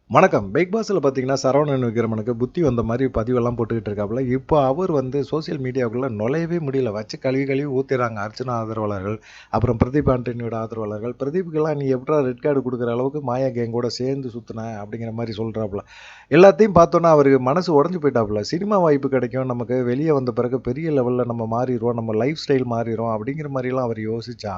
வணக்கம். பிக் பாஸ்ல பார்த்தீங்கன்னா, சரவணன் விக்ரமனுக்கு புத்தி வந்த மாரி பதிவெல்லாம் போட்டுக்கிட்டு இருக்காப்புல. இப்போ அவர் வந்து சோசியல் மீடியாவுக்குள்ள நுழையவே முடியல. வச்சு கழுவி கழுவி ஊத்திர்றாங்க. அர்ச்சனா ஆதரவாளர்கள், அப்புறம் பிரதீப் ஆண்டனியோட ஆதரவாளர்கள். பிரதீப்புக்கெல்லாம் நீ எப்புட்றா ரெட் கார்டு குடுக்குற அளவுக்கு மாயா கேங் கூட சேர்ந்து சுத்துன? அப்படிங்கிற மாரி சொல்றாப்புல. எல்லாத்தையும் பார்த்தோன்னா அவருக்கு மனசு உடைஞ்சு போயிட்டாப்புல. சினிமா வாய்ப்பு கிடைக்கும். நமக்கு வெளிய வந்த பிறகு பெரிய லெவல்ல நம்ம மாறிருவோம். நம்ம லைஃப் ஸ்டைல் மாறிரும். அப்படிங்கிற மாரிலாம் அவர் யோசிச்சா,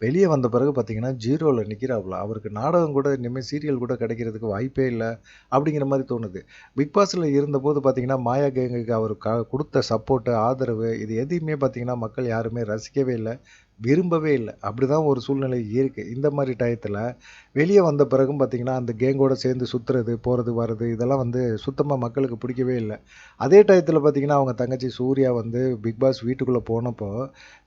வெளிய வந்த பிறகு பார்த்தீங்கன்னா, 0ல நிக்கிறாப்புல. அவருக்கு நாடகம் கூட இனிமே சீரியல் கூட கிடைக்கிறதுக்கு வாய்ப்பே இல்ல. அப்படிங்கிற மாரி தோணுது. பிக் பாஸ்ல இருந்தபோது பார்த்தீங்கன்னா, மாயா கேங்குக்கு அவரு குடுத்த சப்போர்ட்டு, ஆதரவு இது எதையுமே பார்த்தீங்கன்னா, மக்கள் யாருமே ரசிக்கவே இல்ல. விரும்பவே இல்ல. அப்படிதான் ஒரு சூழ்நிலை இருக்கு. இந்த மாரி டயத்துல வெளிய வந்த பிறகும் பார்த்தீங்கன்னா, அந்த கேங்கோட சேர்ந்து சுத்துறது, போறது, வர்றது இதெல்லாம் வந்து சுத்தமா மக்களுக்கு பிடிக்கவே இல்ல. அதே டயத்துல பார்த்தீங்கன்னா, அவங்க தங்கச்சி சூர்யா வந்து பிக் பாஸ் வீட்டுக்குள்ள போனப்போ,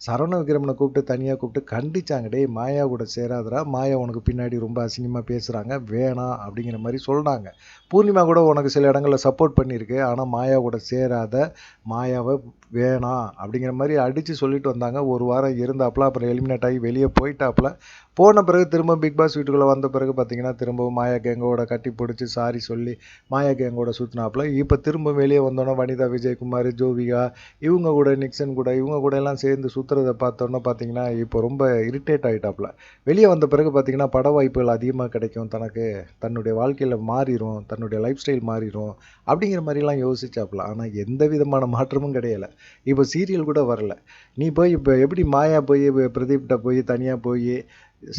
சரவண விக்ரமன கூப்பிட்டு தனியா கூப்பிட்டு கண்டிச்சாங்க. "டேய் மாயா கூட சேராதடா. மாயா உனக்கு பின்னாடி ரொம்ப அசிங்கமா பேசுறாங்க. வேணாம்." அப்படிங்கிற மாரி சொன்னாங்க. பூர்ணிமா கூட உனக்கு சில இடங்கள்ல சப்போர்ட் பண்ணியிருக்கு. ஆனா மாயா கூட சேராத. மாயாவ வேணாம் அப்படிங்கிற மாரி அடிச்சு சொல்லிட்டு வந்தாங்க. ஒரு வாரம் இருந்தாப்புல. அப்புறம் எலிமினேட் ஆகி வெளிய போயிட்டாப்புல. போன பிறகு திரும்ப பிக் பாஸ் வீட்டுக்குள்ள வந்த பிறகு பார்த்தீங்கன்னா, திரும்பவும் மாயா கேங்கோட கட்டி புடிச்சு சாரி சொல்லி, மாயா கேங்கோட சுத்துனாப்புல. இப்ப திரும்ப வெளிய வந்தோனே வனிதா விஜயகுமார், ஜோவிகா இவங்க கூட நிக்சன் கூட இவங்க கூட எல்லாம் சேர்ந்து சுத்துறத பார்த்தோன்னே பார்த்தீங்கன்னா, இப்போ ரொம்ப இரிட்டேட் ஆயிட்டாப்புல. வெளிய வந்த பிறகு பார்த்தீங்கன்னா, பட வாய்ப்புகள் அதிகமா கிடைக்கும் தனக்கு. தன்னுடைய வாழ்க்கையில மாறிரும். தன்னுடைய லைஃப் ஸ்டைல் மாறிரும். அப்படிங்கிற மாரிலாம் யோசிச்சாப்புல. ஆனா எந்த விதமான மாற்றமும் கிடையல. இப்போ சீரியல் கூட வரல. நீ போய் இப்ப எப்படி மாயா போய் பிரதீப்ட்ட போய் தனியா போயி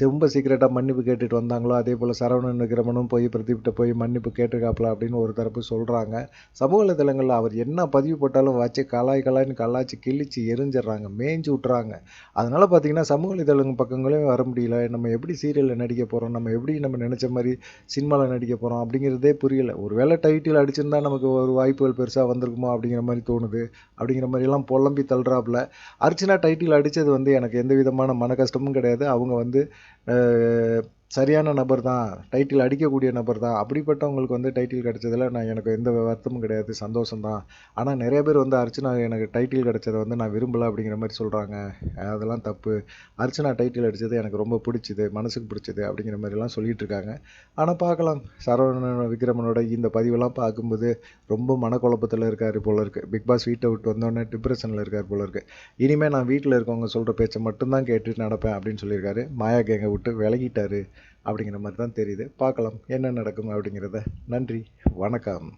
ரொம்ப சீக்கிரட்டா மன்னிப்பு கேட்டுட்டு வந்தாங்களோ, அதேபோல சரவணன் விக்ரமனும் போய் பிரதீப்ட்ட போய் மன்னிப்பு கேட்டிருக்காப்புல அப்படின்னு ஒரு தரப்பு சொல்றாங்க. சமூக வலைதளங்கள்ல அவர் என்ன பதிவு போட்டாலும் வச்சு கலாய் கலாய்ன்னு கலாய்ச்சி கிழிச்சு எரிஞ்சிடுறாங்க. மேய்ஞ்சு விட்டுறாங்க. அதனால பார்த்தீங்கன்னா, சமூக வலைதளங்க பக்கங்களே வர முடியல. நம்ம எப்படி சீரியல்ல நடிக்க போறோம்? நம்ம எப்படி நம்ம நெனச்ச மாரி சினிமால நடிக்க போறோம்? அப்படிங்கிறதே புரியல. ஒரு வேளை டைட்டில் அடிச்சிருந்தா நமக்கு ஒரு வாய்ப்புகள் பெருசா வந்திருக்குமோ அப்படிங்கிற மாரி தோணுது. அப்படிங்கிற மாரிலாம் பொலம்பி தள்ளுறாப்புல. அர்ச்சனா டைட்டில் அடிச்சது வந்து எனக்கு எந்த விதமான மன கஷ்டமும் கிடையாது. அவங்க வந்து அ சரியான நபர் தான். டைட்டில் அடிக்கக்கூடிய நபர் தான். அப்படிப்பட்டவங்களுக்கு வந்து டைட்டில் கிடைச்சதுல எனக்கு எந்த வருத்தமும் கிடையாது. சந்தோஷம் தான். ஆனா நெறைய பேர் வந்து அர்ச்சனா எனக்கு டைட்டில் கிடைச்சத வந்து நான் விரும்பல அப்படிங்கிற மாரி சொல்றாங்க. அதெல்லாம் தப்பு. அர்ச்சனா டைட்டில் அடிச்சது எனக்கு ரொம்ப பிடிச்சது. மனசுக்கு பிடிச்சது அப்படிங்கிற மாரிலாம் சொல்லிட்டு இருக்காங்க. ஆனா பார்க்கலாம். சரவணன் விக்ரமனோட இந்த பதிவெல்லாம் பார்க்கும்போது ரொம்ப மனக்குழப்பத்துல இருக்காரு போல இருக்கு. பிக் பாஸ் வீட்ட விட்டு வந்தோனே டிப்ரஷன்ல இருக்காரு போல இருக்கு. இனிமே நான் வீட்ல இருக்கவங்க சொல்ற பேச்ச மட்டும் தான் கேட்டு நடப்பேன் அப்படின்னு சொல்லியிருக்காரு. மாயா கேங்க விட்டு விலகிட்டாரு அப்படிங்கிற மாரி தான் தெரியுது. பார்க்கலாம் என்ன நடக்கும் அப்படிங்கிறத. நன்றி. வணக்கம்.